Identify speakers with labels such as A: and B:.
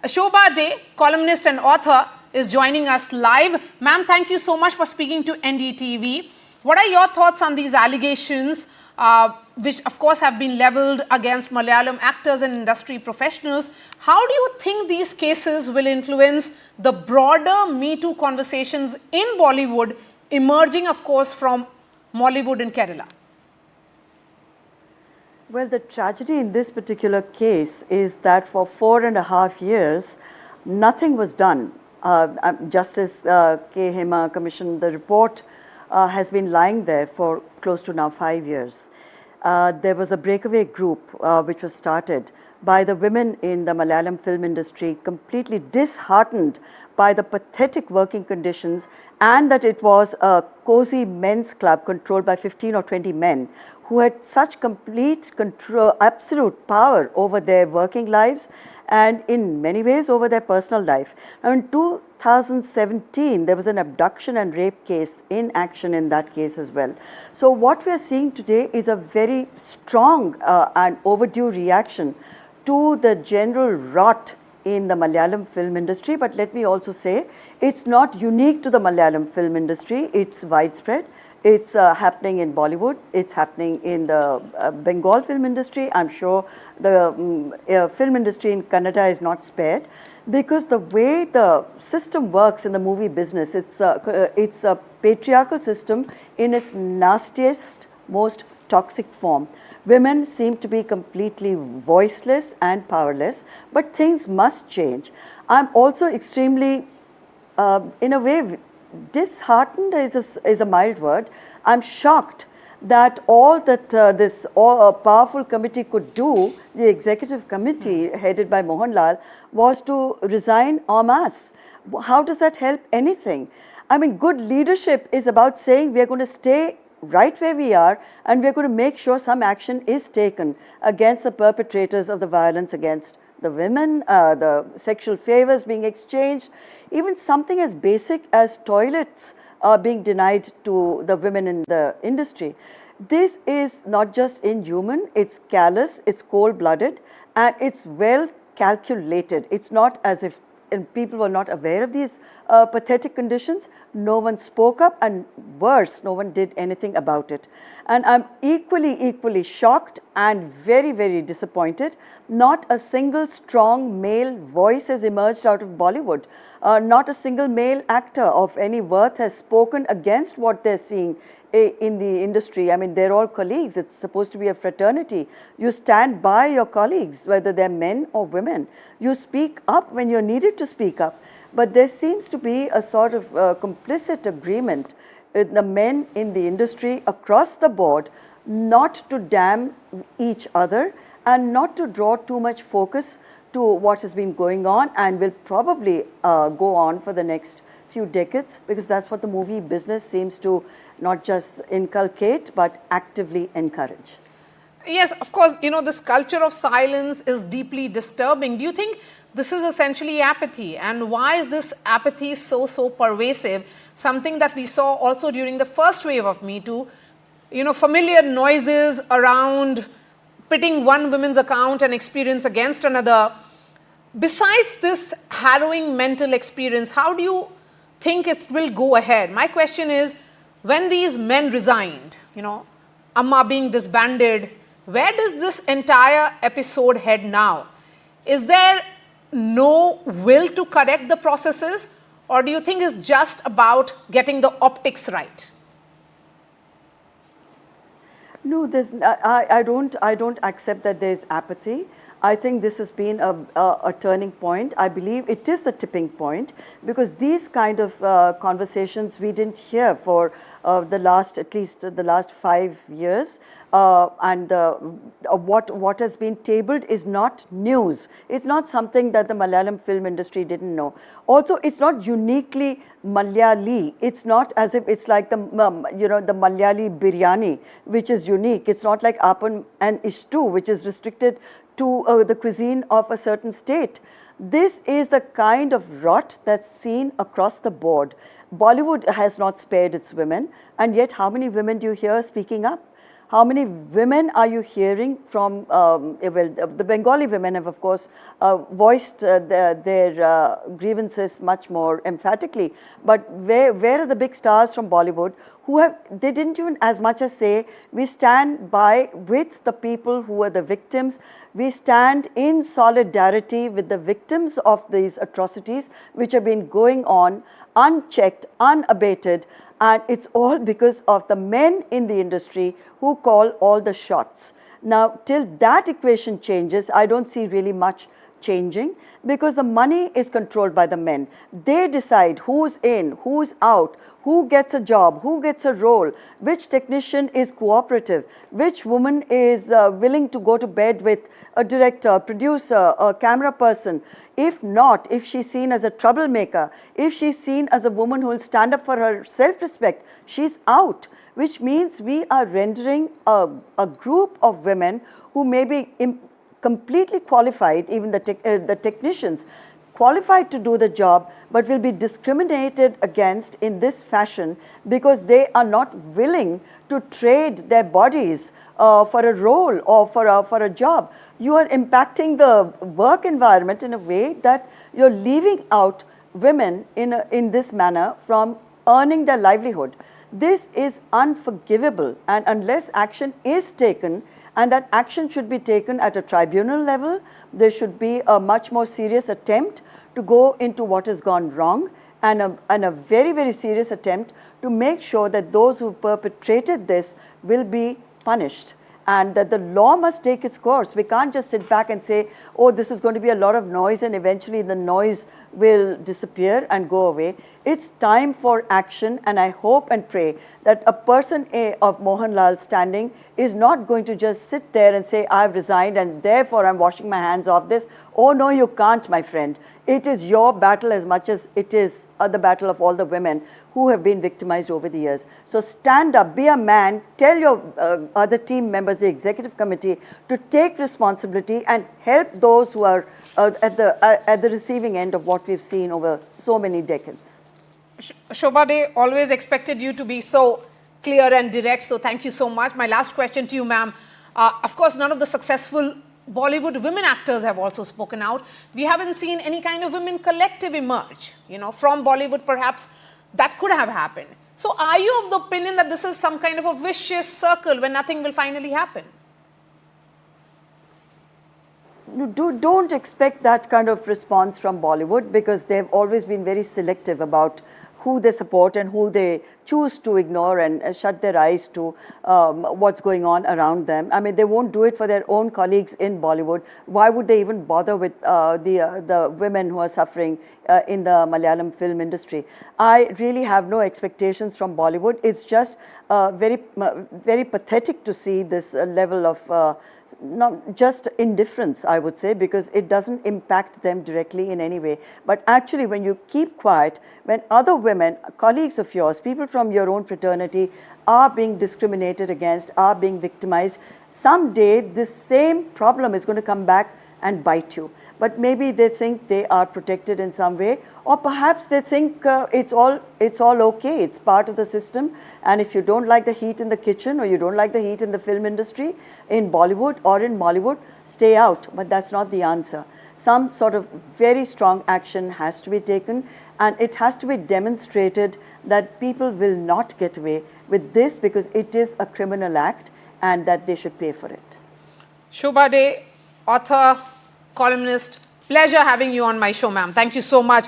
A: Shobhaa Day, columnist and author, is joining us live. Ma'am, thank you so much for speaking to NDTV. What are your thoughts on these allegations, which of course have been leveled against Malayalam actors and industry professionals? How do you think these cases will influence the broader MeToo conversations in Bollywood, emerging of course from Mollywood in Kerala?
B: Well, the tragedy in this particular case is that for 4.5 years, nothing was done. Justice K Hema Commission, the report has been lying there for close to now 5 years. There was a breakaway group which was started by the women in the Malayalam film industry, completely disheartened by the pathetic working conditions, and that it was a cozy men's club controlled by 15 or 20 men who had such complete control, absolute power over their working lives and in many ways over their personal life. Now in 2017, there was an abduction and rape case in action in that case as well. So what we are seeing today is a very strong and overdue reaction to the general rot in the Malayalam film industry. But let me also say, it's not unique to the Malayalam film industry, it's widespread. It's happening in Bollywood, it's happening in the Bengal film industry. I'm sure the film industry in Kannada is not spared, because the way the system works in the movie business, it's a patriarchal system in its nastiest, most toxic form. Women seem to be completely voiceless and powerless, but things must change. I'm also extremely, in a way, disheartened is a mild word. I'm shocked that all that this powerful committee could do, the executive committee headed by Mohanlal, was to resign en masse. How does that help anything? I mean, good leadership is about saying we are going to stay right where we are and we are going to make sure some action is taken against the perpetrators of the violence against the women, the sexual favors being exchanged, even something as basic as toilets being denied to the women in the industry. This is not just inhuman, it's callous, it's cold-blooded, and it's well calculated. It's not as if people were not aware of these pathetic conditions. No one spoke up, and worse, no one did anything about it. And I'm equally shocked and very, very disappointed. Not a single strong male voice has emerged out of Bollywood. Not a single male actor of any worth has spoken against what they're seeing in the industry. I mean, they're all colleagues. It's supposed to be a fraternity. You stand by your colleagues, whether they're men or women. You speak up when you're needed to speak up. But there seems to be a sort of complicit agreement with the men in the industry across the board not to damn each other and not to draw too much focus to what has been going on and will probably go on for the next few decades, because that's what the movie business seems to not just inculcate but actively encourage.
A: Yes, of course, you know, this culture of silence is deeply disturbing. Do you think this is essentially apathy? And why is this apathy so pervasive? Something that we saw also during the first wave of MeToo, you know, familiar noises around pitting one woman's account and experience against another. Besides this harrowing mental experience, how do you think it will go ahead? My question is, when these men resigned, you know, AMMA being disbanded, where does this entire episode head now? Is there no will to correct the processes, or do you think it's just about getting the optics right?
B: No, I don't accept that there's apathy. I think this has been a turning point. I believe it is the tipping point, because these kind of conversations we didn't hear for at least the last 5 years. And what has been tabled is not news. It's not something that the Malayalam film industry didn't know. Also, it's not uniquely Malayali. It's not as if it's like the the Malayali biryani, which is unique. It's not like Apan and Ishtu, which is restricted to the cuisine of a certain state. This is the kind of rot that's seen across the board. Bollywood has not spared its women, and yet how many women do you hear speaking up? How many women are you hearing from, the Bengali women have of course voiced their grievances much more emphatically, but where are the big stars from Bollywood who have, they didn't even as much as say, we stand by with the people who are the victims, we stand in solidarity with the victims of these atrocities which have been going on unchecked, unabated, and it's all because of the men in the industry who call all the shots. Now, till that equation changes, I don't see really much changing, because the money is controlled by the men. They decide who's in, who's out, who gets a job, who gets a role, which technician is cooperative, which woman is willing to go to bed with a director, producer, a camera person. If not, if she's seen as a troublemaker, if she's seen as a woman who will stand up for her self-respect, she's out, which means we are rendering a group of women who may be completely qualified, even the technicians, qualified to do the job, but will be discriminated against in this fashion because they are not willing to trade their bodies for a role or for a job. You are impacting the work environment in a way that you're leaving out women in this manner from earning their livelihood. This is unforgivable, and unless action is taken, and that action should be taken at a tribunal level, there should be a much more serious attempt to go into what has gone wrong, and a very, very serious attempt to make sure that those who perpetrated this will be punished, and that the law must take its course. We can't just sit back and say, oh, this is going to be a lot of noise, and eventually the noise will disappear and go away. It's time for action, and I hope and pray that a person of Mohanlal standing is not going to just sit there and say, I've resigned and therefore I'm washing my hands off this. Oh no, you can't, my friend. It is your battle as much as it is the battle of all the women who have been victimized over the years. So stand up, be a man, tell your other team members, the executive committee, to take responsibility and help those who are at the receiving end of what we've seen over so many decades.
A: Shobhaa, they always expected you to be so clear and direct, so thank you so much. My last question to you, ma'am. Of course, none of the successful Bollywood women actors have also spoken out. We haven't seen any kind of women collective emerge, from Bollywood perhaps. That could have happened. So are you of the opinion that this is some kind of a vicious circle where nothing will finally happen?
B: Don't expect that kind of response from Bollywood, because they've always been very selective about who they support and who they choose to ignore and shut their eyes to what's going on around them. I mean, they won't do it for their own colleagues in Bollywood. Why would they even bother with the women who are suffering in the Malayalam film industry? I really have no expectations from Bollywood. It's just very pathetic to see this level of not just indifference, I would say, because it doesn't impact them directly in any way. But actually, when you keep quiet, when other women, colleagues of yours, people from your own fraternity are being discriminated against, are being victimized, someday this same problem is going to come back and bite you. But maybe they think they are protected in some way, or perhaps they think it's all okay, it's part of the system, and if you don't like the heat in the kitchen, or you don't like the heat in the film industry, in Bollywood or in Mollywood, stay out. But that's not the answer. Some sort of very strong action has to be taken, and it has to be demonstrated that people will not get away with this, because it is a criminal act, and that they should pay for it.
A: Shobhaa De, author, columnist, pleasure having you on my show, ma'am. Thank you so much.